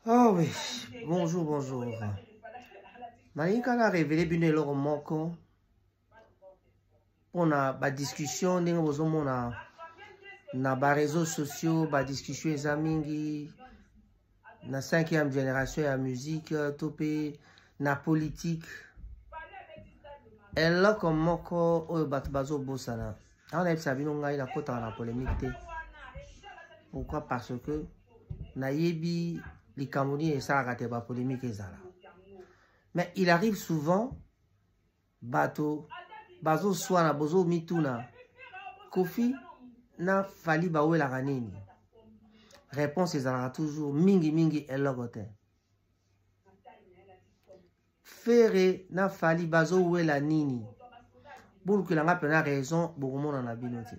Ah oui, bonjour, bonjour. Naïka a révélé bien le moko. On a ba discussion na ba réseaux sociaux, ba discussion ezamingi na 5e génération ya musique topé na politique. Elle là comme moko o bat bazo bosana. On a sabino ngai na kota na polémique té. Pourquoi? Parce que na yebi les Camerounais et ça raté ba polémique ezala. Mais il arrive souvent bato bazo swana bozo mituna Kofi na fali bawe la ranini. Réponse ezala toujours mingi elogote. Fere na fali bazo we la nini. Pour que l'on ait raison, beaucoup de monde en a binoté.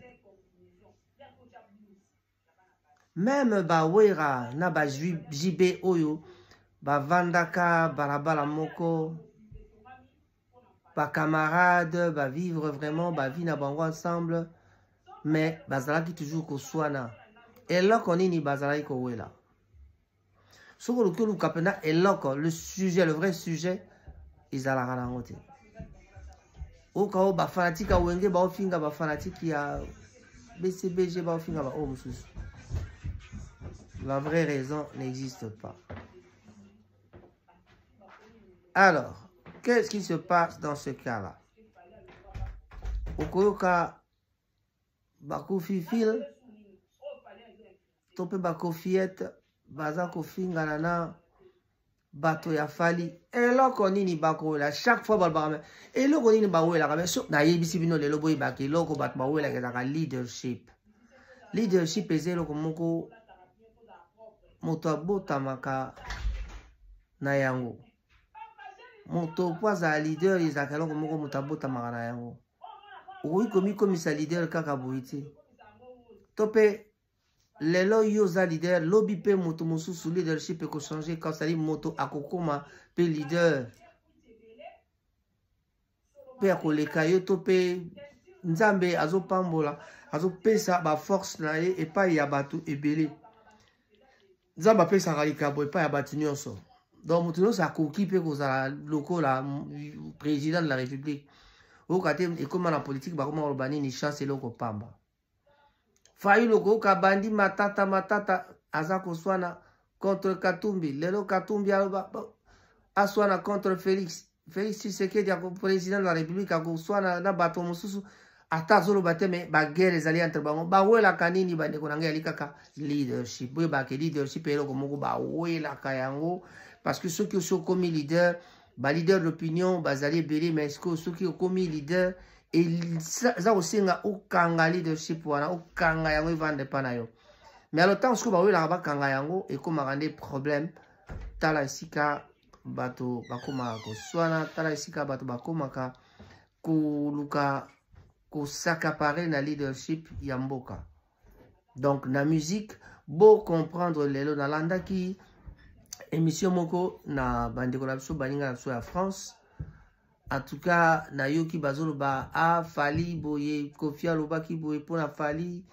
Même bawera na ba JB oyo ba vandaka barabala moko ba camarades ba vivre vraiment ba vie na bango ensemble mais bazala qui toujours ko swana et là qu'on ni bazala ko wela ce que le capena et là le sujet le vrai sujet ils ala kana ngote o ka o ba fanatique wenge ba ofinga ba fanatique ya BCBG ba ofinga ba o mususu. La vraie raison n'existe pas. Alors, qu'est-ce qui se passe dans ce cas-là? Okoyoka bakofi fil, tope bakofiet, baza kofinga nana bato ya fali. Et là konini bakola chaque fois balbarame. Et là konini bawela kame so na yebisi bino lelo boy baki loko bat bawela ke leadership. Leadership ezelo komoko moto abotamaka na yango. Moto poza leader izakalo komoko moto abotamaka na yango. Oyi komi komisa leader kaka boiti. Tope lelo yoza leader lobby pe moto mosusu leadership eko changer quand ça dit moto akokoma pe leader. Pe akoleka yo tope nzambe azopambola azopesa ba force na ye epai ya bato ebele. Nzambe apesa kalikabo epai ya bato nyonso. Donc moto nyonso akoki pe kozala lokola président de la République. Au côté et comme en politique bah comment on bani ni chance loko pamba fayu loko ka bandi matata azako swana contre Katumbi lelo Katumbi aswana contre Félix Tshisekedi ako président de la République ako swana na bato mususu ata zolo bateme ba guerre ezali entre bango ba wela kanini bande konanga ali kaka leadership boy ba ke leadership eloko moko ba wela kayango parce que ceux qui sont comme leader ba leader d'opinion bazali belé mais est-ce que ceux qui ont commis leader et ça aussi nga okanga leadership wana okanga yango vande pana yo mais alors tant que ba wela ba kanga yango et comme rendre problème tala sika bato bakoma ko swana tala sika bato bakoma ka ko luka ko s'accaparer na leadership ya mboka. Donc na musique beau comprendre lelo na landa ki émission moko na bandeko na biso baninga na biso ya France. En tout cas na yoki bazolo ba a fali boye Kofi alobaki boye pona fali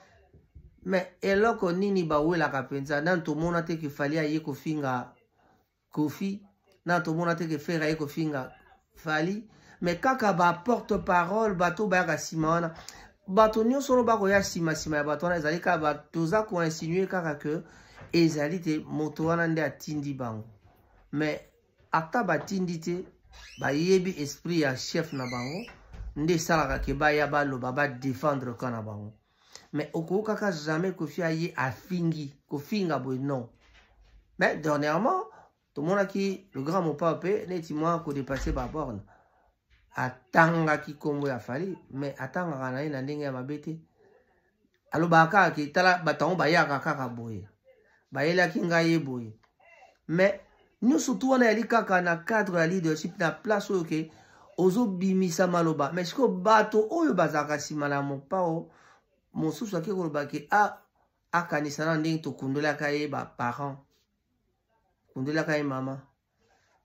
mais eloko nini ba wela kapenza nan to mona te ke fali aye kofinga Kofi nan to mona te ke fera aye kofinga fali mais kaka ba porte-parole bato ba ka simana bato nyonso ba ko ya sima ya bato na ezali ka bato za ko insinuer kaka que ezali te moto wana nde atindi bango mais ata batindi te ba yebi esprit ya chef na bango nde salaka ke ba ya baloba ba défendre kana bango mais oko kaka jamais Kofi aye afingi kofinga boy non mais dernièrement tout le monde qui le grand mopape neti moi ko dépasser ba borne atanga ki kombo ya fali mais atanga kana na ndenge ya mabete alobaka ki tala batango ba yaka kaka boye bayela kinga yeboye mais nous surtout on a ali kaka na cadre ya leadership na place oyo ke ozo bimisa maloba mais siko bato oyo bazaka sima na mopao mosusu ake koloba ke akanisa na ndenge tokundelaka ye ba parents kundelaka ye mama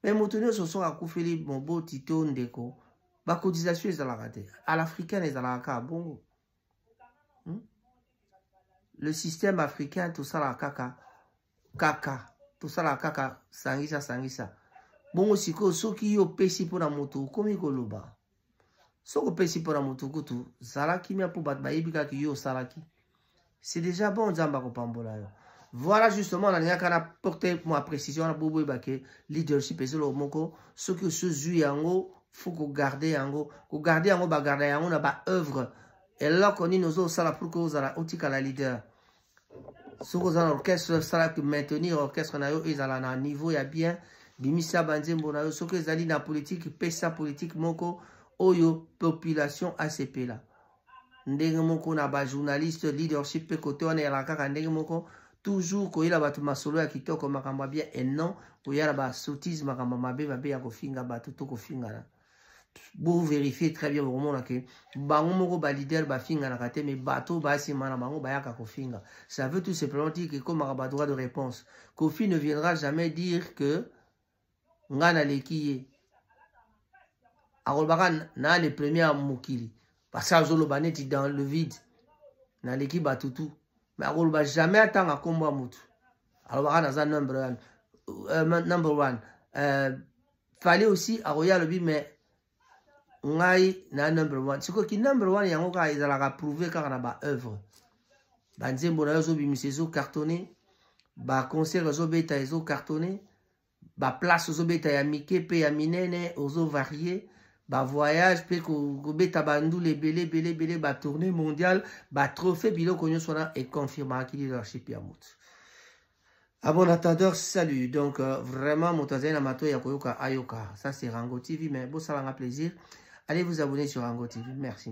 mais moto nyonso soki akufeli moboti to ndeko bacotisation ezalaka te à l'africaine ezalaka kaka bongo le système africain tosalaka kaka kaka tout ça la kaka sangisa bongo siko soki yo pesi pona moto komi koloba soko pesi pona moto kutu zalaki mia po bat bayebika ki yo salaki c'est déjà bon nzamba ko pambola yo. Voilà justement la nyaka na porter moi précision na bobo ibake leadership ezolo moko soki so zu yango faut ko garder yango ba garder yango na ba œuvre et là qu'on nous sala pour que ozala otika la leader soko za orchestre sala que maintenir orchestre na yo ezala na niveau ya bien bimisa banzembo na yo soki ezali na politique pesa politique moko oyo population ACP là ndenge moko na ba journaliste leadership pe côté on est la kaka ndenge moko toujours ko ila batu masolo ya kitoko makamba bien et non ko yala ba sottise makamba mabe ya kofinga batu to kofinga na vous vérifiez très bien vraiment là que bango moko ba leader ba finga na kate mais bato ba simana bango ba yaka kofinga ça veut tout simplement dire que comme ba droit de réponse Kofi ne viendra jamais dire que ngana lekiye akolbaka na le premier mokili parce que azoloba neti dans le vide na leki batutu mais akolba jamais atanga komba mutu alobaka naza number one fallait aussi akoya lobi mais ngai na number one siko ki number one yango ka ezalaka prouver kaka na ba œuvre banzembo na yo zobimisa ezo cartonné ba concert ezobeta ezo cartonné ba place ezobeta ya mike pe ya minene ozo varier ba voyage pe ko beta bandu le belé ba tournée mondiale ba trophée biloko nyonso na et confirmer ki leadership ya moto. Ah bon attendeur, salut. Donc vraiment motazen amato ya koyoka ayoka. Ça c'est Rango TV mais bon ça va un plaisir. Allez vous abonner sur Rango TV. Merci.